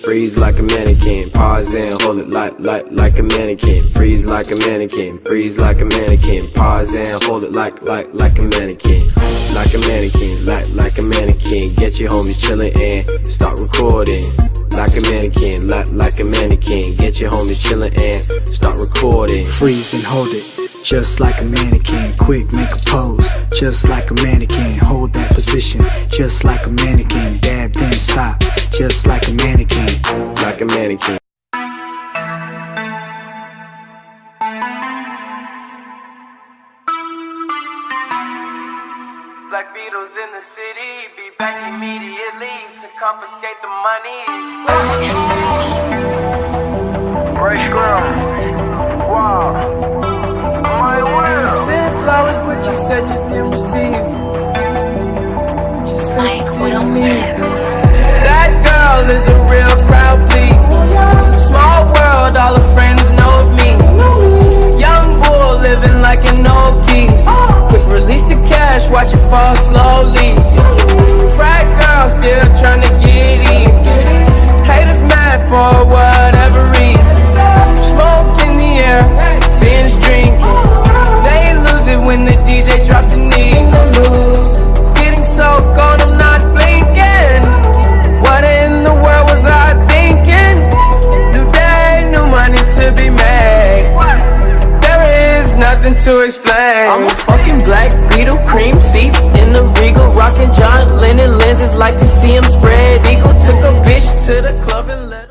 Freeze like a mannequin, pause and hold it like a mannequin. Freeze like a mannequin, freeze like a mannequin, pause and hold it like a mannequin. Like a mannequin, like a mannequin. Get your homies chillin' and start recording. Like a mannequin, like a mannequin. Get your homies chillin' and start recording. Freeze and hold it, just like a mannequin. Quick, make a pose, just like a mannequin. Hold that position, just like a mannequin. Dab, then stop, just like a mannequin. Like a mannequin. Black Beatles in the city, be back immediately to confiscate the monies. Ray Scrum, wow, my will. Sent flowers, but you said you didn't receive. But you said you didn't need them. That girl is a real crowd, please. Small world, all her friends know of me. Young bull living like an old geese. Quick release the cash, watch it fall slowly. Frat girl still trying to get in. Haters mad for whatever reason. Smoke in the air, binge drinking. They lose it when the DJ drops the knee. Getting so gone, I'm not blinking. What in the world was I thinking? New day, new money to be made. There is nothing to explain. I'm a fucking Black Beetle, cream seats in the Regal, rocking John Lennon lenses, like to see him spread eagle. Took a bitch to the club and let